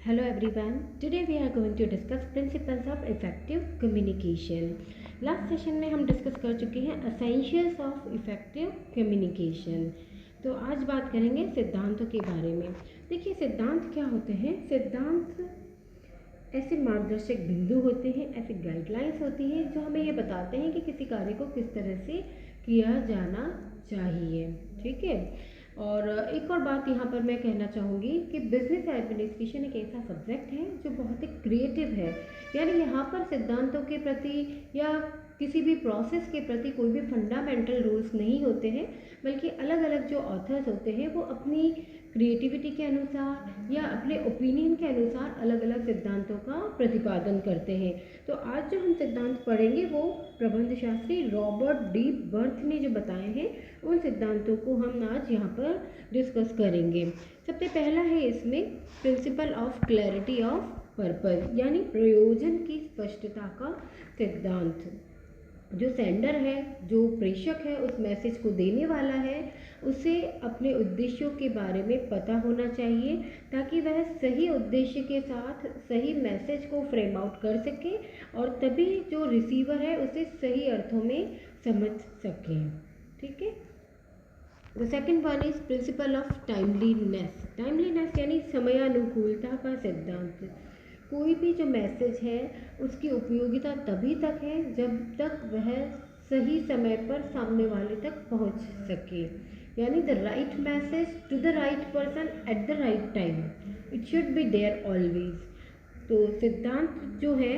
Hello everyone. Today we are going to discuss principles of effective communication. Last session में हम discuss कर चुके हैं एसेंशियल्स ऑफ इफेक्टिव कम्युनिकेशन। तो आज बात करेंगे सिद्धांतों के बारे में। देखिए सिद्धांत क्या होते हैं। सिद्धांत ऐसे मार्गदर्शक बिंदु होते हैं, ऐसे गाइडलाइंस होती हैं जो हमें ये बताते हैं कि किसी कार्य को किस तरह से किया जाना चाहिए। ठीक है। और एक और बात यहाँ पर मैं कहना चाहूँगी कि बिजनेस एडमिनिस्ट्रेशन एक ऐसा सब्जेक्ट है जो बहुत ही क्रिएटिव है। यानी यहाँ पर सिद्धांतों के प्रति या किसी भी प्रोसेस के प्रति कोई भी फंडामेंटल रूल्स नहीं होते हैं, बल्कि अलग अलग जो ऑथर्स होते हैं वो अपनी क्रिएटिविटी के अनुसार या अपने ओपिनियन के अनुसार अलग अलग सिद्धांतों का प्रतिपादन करते हैं। तो आज जो हम सिद्धांत पढ़ेंगे वो प्रबंध शास्त्री रॉबर्ट डी बर्थ ने जो बताए हैं उन सिद्धांतों को हम आज यहाँ पर डिस्कस करेंगे। सबसे पहला है इसमें principle of clarity of purpose, यानी प्रयोजन की स्पष्टता का सिद्धांत। जो सेंडर है, जो प्रेषक है, उस मैसेज को देने वाला है, उसे अपने उद्देश्यों के बारे में पता होना चाहिए ताकि वह सही उद्देश्य के साथ सही मैसेज को फ्रेम आउट कर सके और तभी जो रिसीवर है उसे सही अर्थों में समझ सके। ठीक है। The second one is principle of timeliness. Timeliness यानी समयानुकूलता का सिद्धांत। कोई भी जो मैसेज है उसकी उपयोगिता तभी तक है जब तक वह सही समय पर सामने वाले तक पहुंच सके, यानी the right message to the right person at the right time, it should be there always. तो सिद्धांत जो है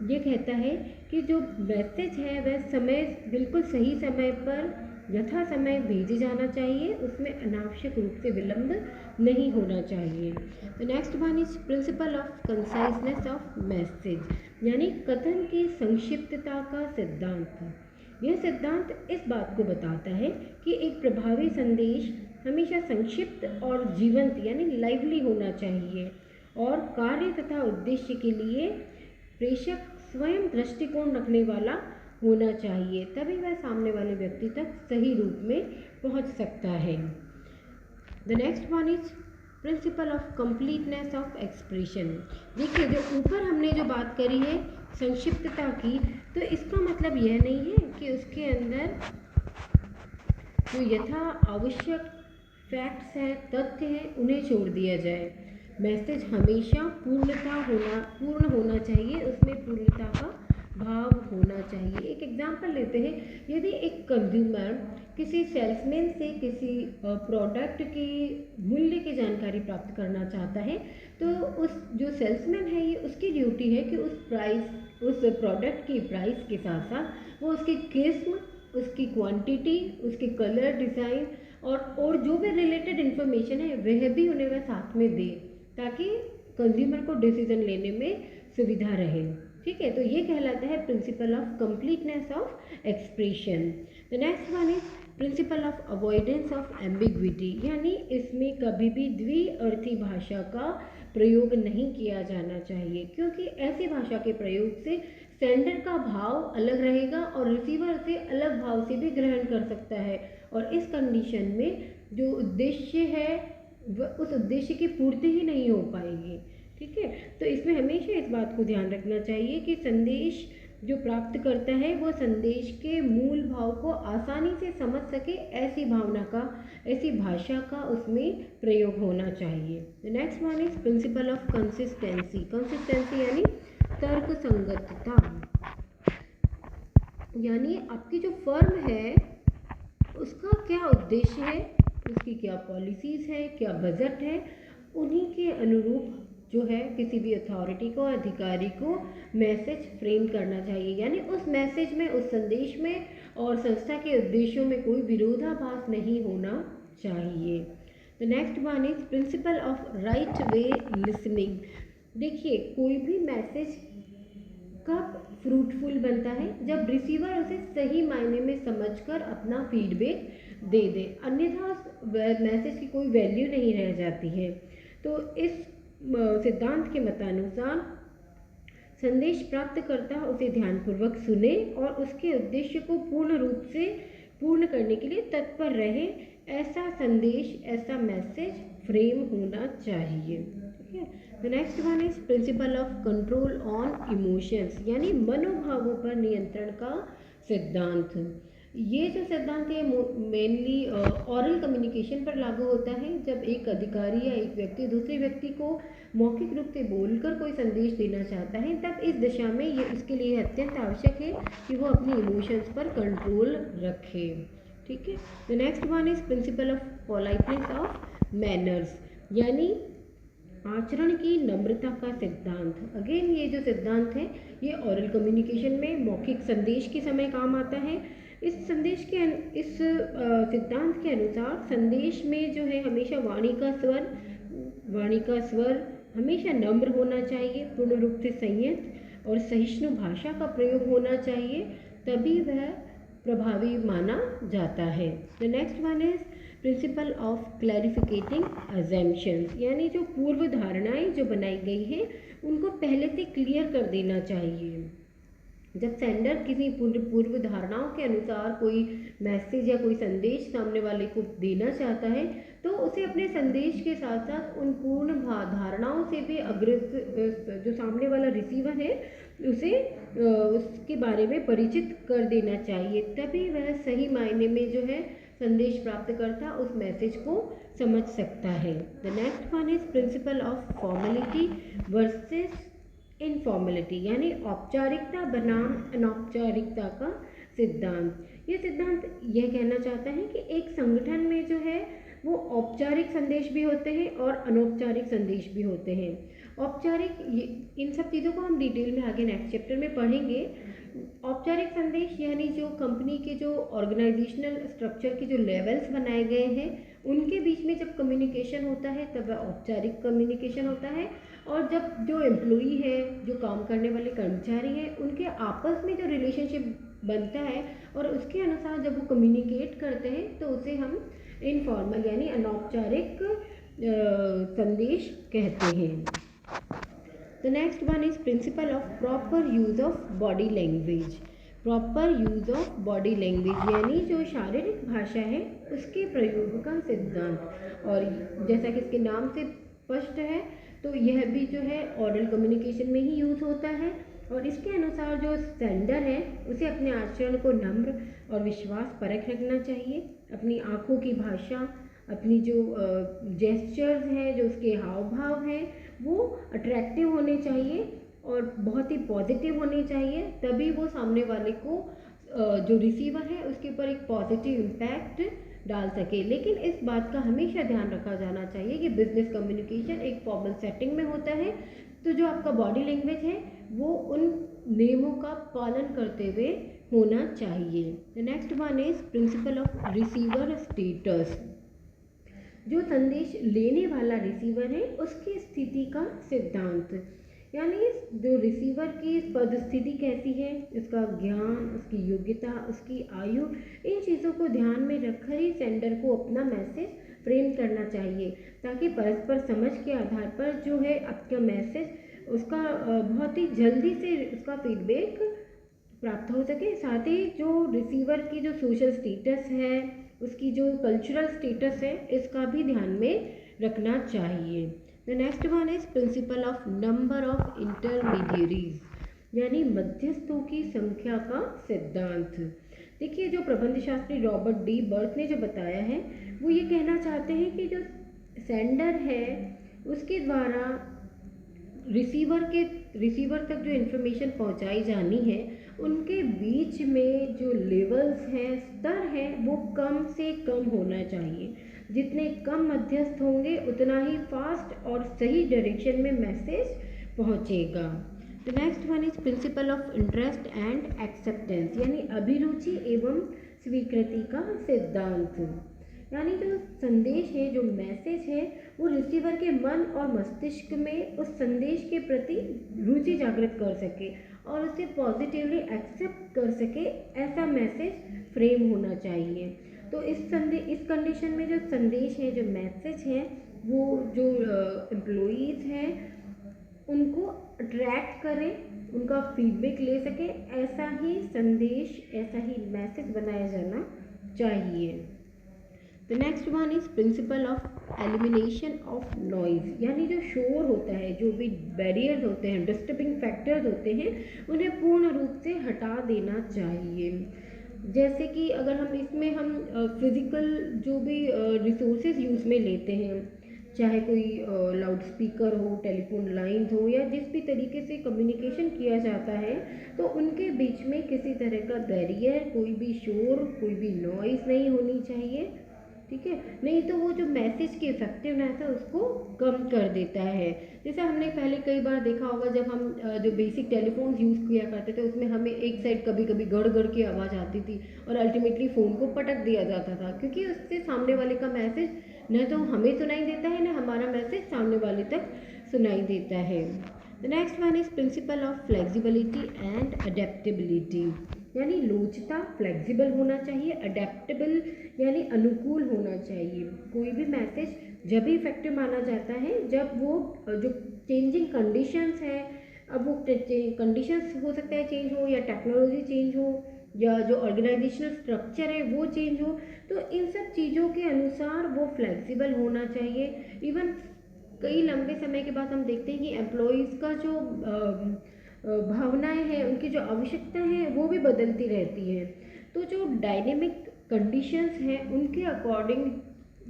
ये कहता है कि जो मैसेज है वह समय बिल्कुल सही समय पर यथा समय भेजे जाना चाहिए, उसमें अनावश्यक रूप से विलंब नहीं होना चाहिए। तो next one is principle of conciseness of message, यानी कथन की संक्षिप्तता का सिद्धांत। यह सिद्धांत इस बात को बताता है कि एक प्रभावी संदेश हमेशा संक्षिप्त और जीवंत यानी लाइवली होना चाहिए और कार्य तथा उद्देश्य के लिए प्रेषक स्वयं दृष्टिकोण रखने वाला होना चाहिए, तभी वह सामने वाले व्यक्ति तक सही रूप में पहुंच सकता है। The next one is principle of completeness of expression. देखिए जो ऊपर हमने जो बात करी है संक्षिप्तता की, तो इसका मतलब यह नहीं है कि उसके अंदर जो यथा आवश्यक फैक्ट्स हैं, तथ्य हैं, उन्हें छोड़ दिया जाए। मैसेज हमेशा पूर्ण होना चाहिए, उसमें पूर्णता का भाव होना चाहिए। एक एग्जाम्पल लेते हैं। यदि एक कंज्यूमर किसी सेल्समैन से किसी प्रोडक्ट की मूल्य की जानकारी प्राप्त करना चाहता है, तो उस जो सेल्समैन है ये उसकी ड्यूटी है कि उस प्रोडक्ट की प्राइस के साथ साथ वो उसकी किस्म, उसकी क्वांटिटी, उसके कलर, डिज़ाइन और जो भी रिलेटेड इन्फॉर्मेशन है वह भी उन्हें वह साथ में दे ताकि कंज्यूमर को डिसीजन लेने में सुविधा रहे। ठीक है। तो ये कहलाता है principle of completeness of expression. The next one is principle of avoidance of ambiguity, यानी इसमें कभी भी द्विअर्थी भाषा का प्रयोग नहीं किया जाना चाहिए, क्योंकि ऐसी भाषा के प्रयोग से सेंडर का भाव अलग रहेगा और रिसीवर उसे अलग भाव से भी ग्रहण कर सकता है और इस कंडीशन में जो उद्देश्य है उस उद्देश्य की पूर्ति ही नहीं हो पाएगी। ठीक है। तो इसमें हमेशा इस बात को ध्यान रखना चाहिए कि संदेश जो प्राप्त करता है वो संदेश के मूल भाव को आसानी से समझ सके, ऐसी भाषा का उसमें प्रयोग होना चाहिए। The next one is principle of consistency. Consistency यानी तर्क संगतता, यानी आपकी जो फर्म है उसका क्या उद्देश्य है, उसकी क्या पॉलिसीज़ है, क्या बजट है, उन्हीं के अनुरूप जो है किसी भी अथॉरिटी को, अधिकारी को मैसेज फ्रेम करना चाहिए, यानी उस मैसेज में, उस संदेश में और संस्था के उद्देश्यों में कोई विरोधाभास नहीं होना चाहिए। The next one is principle of right way listening. देखिए कोई भी मैसेज कब फ्रूटफुल बनता है, जब रिसीवर उसे सही मायने में समझकर अपना फीडबैक दे दे, अन्यथा मैसेज की कोई वैल्यू नहीं रह जाती है। तो इस सिद्धांत के मतानुसार संदेश प्राप्तकर्ता उसे ध्यानपूर्वक सुने और उसके उद्देश्य को पूर्ण रूप से पूर्ण करने के लिए तत्पर रहे, ऐसा संदेश, ऐसा मैसेज फ्रेम होना चाहिए। ठीक है। The next one is principle of control on emotions, यानी मनोभावों पर नियंत्रण का सिद्धांत। ये जो सिद्धांत है मेनली ऑरल कम्युनिकेशन पर लागू होता है। जब एक अधिकारी या एक व्यक्ति दूसरे व्यक्ति को मौखिक रूप से बोलकर कोई संदेश देना चाहता है, तब इस दिशा में ये इसके लिए अत्यंत आवश्यक है कि वो अपनी इमोशंस पर कंट्रोल रखे। ठीक है। The next one is principle of politeness of manners, यानी आचरण की नम्रता का सिद्धांत। अगेन ये जो सिद्धांत है ये ऑरल कम्युनिकेशन में मौखिक संदेश के समय काम आता है। इस सिद्धांत के अनुसार संदेश में जो है हमेशा वाणी का स्वर हमेशा नम्र होना चाहिए, पूर्ण रूप से संयत और सहिष्णु भाषा का प्रयोग होना चाहिए, तभी वह प्रभावी माना जाता है। The next one is principle of clarificating assumptions, यानी जो पूर्व धारणाएं जो बनाई गई हैं उनको पहले से क्लियर कर देना चाहिए। जब सेंडर किसी पूर्व धारणाओं के अनुसार कोई मैसेज या कोई संदेश सामने वाले को देना चाहता है, तो उसे अपने संदेश के साथ साथ उन पूर्ण धारणाओं से भी अग्रसर जो सामने वाला रिसीवर है उसे उसके बारे में परिचित कर देना चाहिए, तभी वह सही मायने में जो है संदेश प्राप्तकर्ता उस मैसेज को समझ सकता है। The next one is principle of formality versus informality, यानी औपचारिकता बनाम अनौपचारिकता का सिद्धांत। ये सिद्धांत यह कहना चाहता है कि एक संगठन में जो है वो औपचारिक संदेश भी होते हैं और अनौपचारिक संदेश भी होते हैं। औपचारिक इन सब चीज़ों को हम डिटेल में आगे नेक्स्ट चैप्टर में पढ़ेंगे। औपचारिक संदेश यानी जो कंपनी के जो ऑर्गेनाइजेशनल स्ट्रक्चर के जो लेवल्स बनाए गए हैं उनके बीच में जब कम्युनिकेशन होता है तब वह औपचारिक कम्युनिकेशन होता है, और जब जो एम्प्लॉई है, जो काम करने वाले कर्मचारी हैं, उनके आपस में जो रिलेशनशिप बनता है और उसके अनुसार जब वो कम्युनिकेट करते हैं तो उसे हम इनफॉर्मल यानी अनौपचारिक संदेश कहते हैं। The next one is principle of proper use of body language. Proper use of body language यानी जो शारीरिक भाषा है उसके प्रयोग का सिद्धांत, और जैसा कि इसके नाम से स्पष्ट है तो यह भी जो है ऑरल कम्युनिकेशन में ही यूज़ होता है, और इसके अनुसार जो सेंडर है उसे अपने आचरण को नम्र और विश्वास परख रखना चाहिए। अपनी आँखों की भाषा, अपनी जो जेस्चर्स हैं, जो उसके हाव भाव हैं, वो अट्रैक्टिव होने चाहिए और बहुत ही पॉजिटिव होने चाहिए, तभी वो सामने वाले को जो रिसीवर है उसके ऊपर एक पॉजिटिव इम्पैक्ट डाल सके। लेकिन इस बात का हमेशा ध्यान रखा जाना चाहिए कि बिजनेस कम्युनिकेशन एक फॉर्मल सेटिंग में होता है, तो जो आपका बॉडी लैंग्वेज है वो उन नियमों का पालन करते हुए होना चाहिए। The next one is principle of receiver status. जो संदेश लेने वाला रिसीवर है उसकी स्थिति का सिद्धांत, यानी जो रिसीवर की पद स्थिति कैसी है, उसका ज्ञान, उसकी योग्यता, उसकी आयु, इन चीज़ों को ध्यान में रखकर ही सेंडर को अपना मैसेज फ्रेम करना चाहिए, ताकि परस्पर समझ के आधार पर जो है आपका मैसेज उसका बहुत ही जल्दी से उसका फीडबैक प्राप्त हो सके। साथ ही जो रिसीवर की जो सोशल स्टेटस है, उसकी जो कल्चरल स्टेटस है, इसका भी ध्यान में रखना चाहिए। The next one is principle of number of intermediaries, यानी मध्यस्थों की संख्या का सिद्धांत। देखिए, जो प्रबंध शास्त्री रॉबर्ट डी बर्थ ने जो बताया है वो ये कहना चाहते हैं कि जो सेंडर है उसके द्वारा रिसीवर तक जो इन्फॉर्मेशन पहुंचाई जानी है उनके बीच में जो लेवल्स हैं, स्तर हैं, वो कम से कम होना चाहिए। जितने कम मध्यस्थ होंगे उतना ही फास्ट और सही डायरेक्शन में मैसेज पहुंचेगा। The next one is principle of interest and acceptance, यानी अभिरुचि एवं स्वीकृति का सिद्धांत। यानी जो संदेश है, जो मैसेज है, वो रिसीवर के मन और मस्तिष्क में उस संदेश के प्रति रुचि जागृत कर सके और उसे पॉजिटिवली एक्सेप्ट कर सके, ऐसा मैसेज फ्रेम होना चाहिए। तो इस कंडीशन में जो संदेश है, जो मैसेज है, वो जो एम्प्लॉइज़ हैं उनको अट्रैक्ट करें, उनका फीडबैक ले सके, ऐसा ही संदेश, ऐसा ही मैसेज बनाया जाना चाहिए। The the next one is principle of elimination of noise, यानी जो शोर होता है, जो भी बैरियर्स होते हैं, डिस्टर्बिंग फैक्टर्स होते हैं, उन्हें पूर्ण रूप से हटा देना चाहिए। जैसे कि अगर हम इसमें हम फिज़िकल जो भी रिसोर्सेज यूज़ में लेते हैं, चाहे कोई लाउड स्पीकर हो, टेलीफोन लाइन्स हो, या जिस भी तरीके से कम्युनिकेशन किया जाता है, तो उनके बीच में किसी तरह का बैरियर, कोई भी शोर, कोई भी नॉइज़ नहीं होनी चाहिए, ठीक है। नहीं तो वो जो मैसेज की इफेक्टिवनेस है उसको कम कर देता है। जैसे हमने पहले कई बार देखा होगा, जब हम जो बेसिक टेलीफोन्स यूज़ किया करते थे, उसमें हमें एक साइड कभी कभी गड़ गड़ की आवाज़ आती थी और अल्टीमेटली फ़ोन को पटक दिया जाता था, क्योंकि उससे सामने वाले का मैसेज न तो हमें सुनाई देता है, न हमारा मैसेज सामने वाले तक सुनाई देता है। The next one is principle of flexibility and adaptability, यानी लोचता, फ्लेक्सिबल होना चाहिए, अडेप्टेबल यानी अनुकूल होना चाहिए। कोई भी मैसेज जब भी इफेक्टिव माना जाता है जब वो जो चेंजिंग कंडीशंस है, अब वो कंडीशंस हो सकता है चेंज हो, या टेक्नोलॉजी चेंज हो, या जो ऑर्गेनाइजेशनल स्ट्रक्चर है वो चेंज हो, तो इन सब चीज़ों के अनुसार वो फ्लेक्सिबल होना चाहिए। इवन कई लंबे समय के बाद हम देखते हैं कि एम्प्लॉयज़ का जो भावनाएं हैं, उनकी जो आवश्यकता है वो भी बदलती रहती हैं। तो जो डायनेमिक कंडीशंस हैं उनके अकॉर्डिंग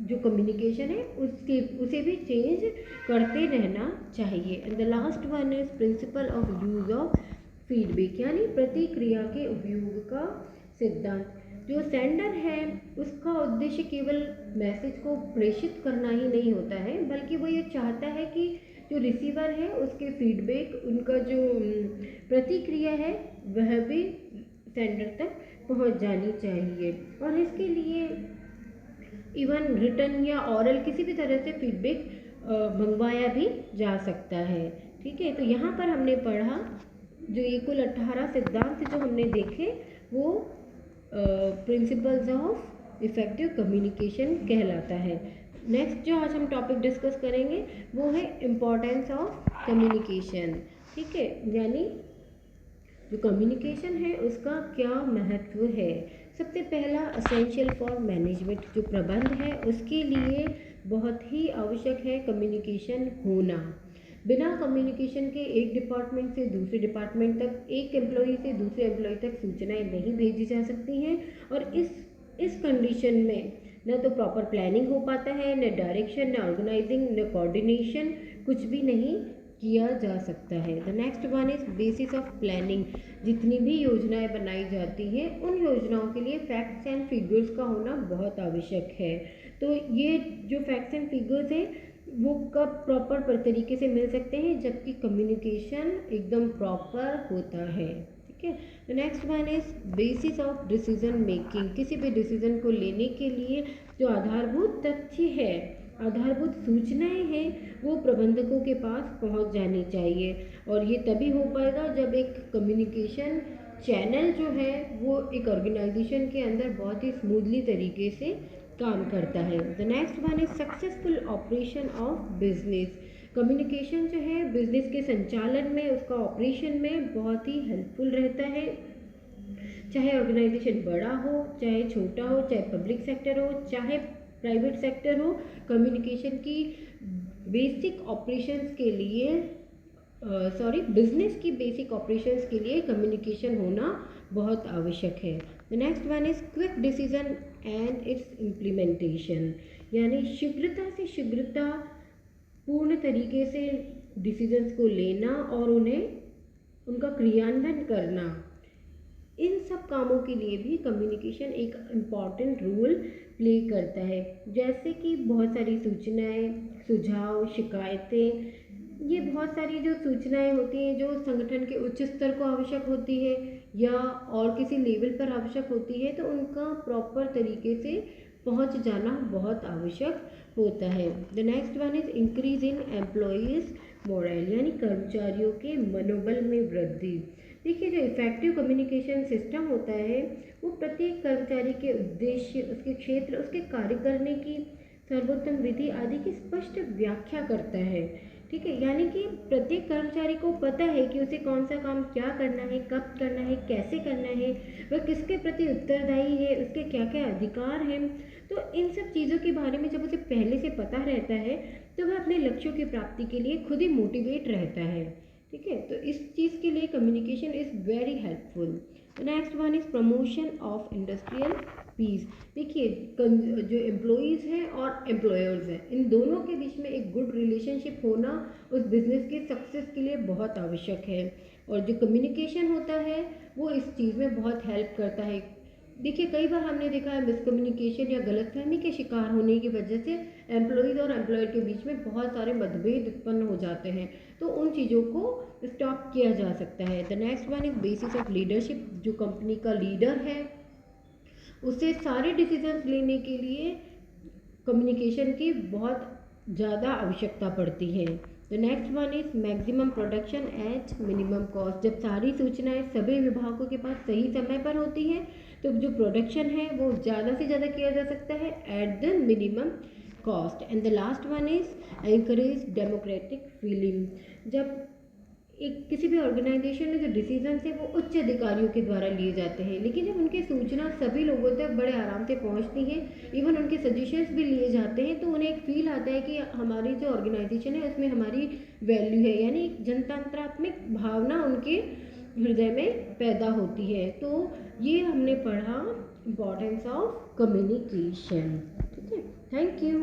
जो कम्युनिकेशन है उसे भी चेंज करते रहना चाहिए। And the last one is principle of use of feedback, यानी प्रतिक्रिया के उपयोग का सिद्धांत। जो सेंडर है उसका उद्देश्य केवल मैसेज को प्रेषित करना ही नहीं होता है, बल्कि वो ये चाहता है कि जो रिसीवर है उसके फीडबैक, उनका जो प्रतिक्रिया है वह भी सेंडर तक पहुंच जानी चाहिए। और इसके लिए इवन रिटर्न या ऑरल किसी भी तरह से फीडबैक मंगवाया भी जा सकता है, ठीक है। तो यहाँ पर हमने पढ़ा जो ये कुल 18 सिद्धांत जो हमने देखे वो प्रिंसिपल्स ऑफ इफेक्टिव कम्युनिकेशन कहलाता है। नेक्स्ट जो आज हम टॉपिक डिस्कस करेंगे वो है इम्पोर्टेंस ऑफ कम्युनिकेशन, ठीक है, यानी जो कम्युनिकेशन है उसका क्या महत्व है। सबसे पहला असेंशियल फॉर मैनेजमेंट, जो प्रबंध है उसके लिए बहुत ही आवश्यक है कम्युनिकेशन होना। बिना कम्युनिकेशन के एक डिपार्टमेंट से दूसरे डिपार्टमेंट तक, एक एम्प्लॉई से दूसरे एम्प्लॉई तक सूचनाएं नहीं भेजी जा सकती हैं। और इस कंडीशन में न तो प्रॉपर प्लानिंग हो पाता है, न डायरेक्शन, न ऑर्गेनाइजिंग, न कोऑर्डिनेशन, कुछ भी नहीं किया जा सकता है। The next one is basis of planning, जितनी भी योजनाएं बनाई जाती हैं उन योजनाओं के लिए फैक्ट्स एंड फिगर्स का होना बहुत आवश्यक है। तो ये जो फैक्ट्स एंड फिगर्स हैं वो कब प्रॉपर तरीके से मिल सकते हैं, जबकि कम्युनिकेशन एकदम प्रॉपर होता है, ठीक है। The next one is basis of decision making, किसी भी डिसीजन को लेने के लिए जो आधारभूत तथ्य है, आधारभूत सूचनाएं हैं, वो प्रबंधकों के पास पहुंच जानी चाहिए। और ये तभी हो पाएगा जब एक कम्युनिकेशन चैनल जो है वो एक ऑर्गेनाइजेशन के अंदर बहुत ही स्मूथली तरीके से काम करता है। The next one is successful operation of business, communication जो है बिजनेस के संचालन में, उसका ऑपरेशन में बहुत ही हेल्पफुल रहता है। चाहे ऑर्गेनाइजेशन बड़ा हो, चाहे छोटा हो, चाहे पब्लिक सेक्टर हो, चाहे प्राइवेट सेक्टर हो, कम्युनिकेशन की बेसिक ऑपरेशंस के लिए बिजनेस की बेसिक ऑपरेशंस के लिए कम्युनिकेशन होना बहुत आवश्यक है। The next one is quick decision and it's implementation, यानी शीघ्रता से शीघ्रता, पूर्ण तरीके से डिसीजंस को लेना और उन्हें उनका क्रियान्वयन करना, इन सब कामों के लिए भी कम्युनिकेशन एक इम्पॉर्टेंट रोल प्ले करता है। जैसे कि बहुत सारी सूचनाएं, सुझाव, शिकायतें, ये बहुत सारी जो सूचनाएं होती हैं जो संगठन के उच्च स्तर को आवश्यक होती है या और किसी लेवल पर आवश्यक होती है, तो उनका प्रॉपर तरीके से पहुंच जाना बहुत आवश्यक होता है। The next one is increase in employees moral, यानी कर्मचारियों के मनोबल में वृद्धि। देखिए जो इफेक्टिव कम्युनिकेशन सिस्टम होता है वो प्रत्येक कर्मचारी के उद्देश्य, उसके क्षेत्र, उसके कार्य करने की सर्वोत्तम विधि आदि की स्पष्ट व्याख्या करता है, ठीक है, यानी कि प्रत्येक कर्मचारी को पता है कि उसे कौन सा काम क्या करना है, कब करना है, कैसे करना है, वह किसके प्रति उत्तरदायी है, उसके क्या क्या अधिकार हैं। तो इन सब चीज़ों के बारे में जब उसे पहले से पता रहता है तो वह अपने लक्ष्यों की प्राप्ति के लिए खुद ही मोटिवेट रहता है। ठीक है, तो इस चीज़ के लिए communication is very helpful. Next one is promotion of industrial peace. देखिए, जो एम्प्लॉयज़ हैं और एम्प्लॉयर्स हैं, इन दोनों के बीच में एक गुड रिलेशनशिप होना उस बिज़नेस के सक्सेस के लिए बहुत आवश्यक है। और जो कम्युनिकेशन होता है वो इस चीज़ में बहुत हेल्प करता है। देखिए, कई बार हमने देखा है मिसकम्युनिकेशन या गलतफहमी के शिकार होने की वजह से एम्प्लॉयज़ और एम्प्लॉयर के बीच में बहुत सारे मतभेद उत्पन्न हो जाते हैं। तो उन चीज़ों को स्टॉप किया जा सकता है। The next one is basis of leadership. जो कंपनी का लीडर है उसे सारे डिसीजंस लेने के लिए कम्युनिकेशन की बहुत ज़्यादा आवश्यकता पड़ती है। The next one is maximum production at minimum cost. जब सारी सूचनाएं सभी विभागों के पास सही समय पर होती हैं तो जो प्रोडक्शन है वो ज़्यादा से ज़्यादा किया जा सकता है at the minimum cost. And the last one is encourage democratic feeling. जब एक किसी भी ऑर्गेनाइजेशन में जो डिसीजन है वो उच्च अधिकारियों के द्वारा लिए जाते हैं, लेकिन जब उनकी सूचना सभी लोगों तक बड़े आराम से पहुंचती है, इवन उनके सजेशंस भी लिए जाते हैं, तो उन्हें एक फील आता है कि हमारी जो ऑर्गेनाइजेशन है उसमें हमारी वैल्यू है, यानी एक जनतांत्रात्मक भावना उनके हृदय में पैदा होती है। तो ये हमने पढ़ा इम्पोर्टेंस ऑफ कम्युनिकेशन। ठीक है, थैंक यू।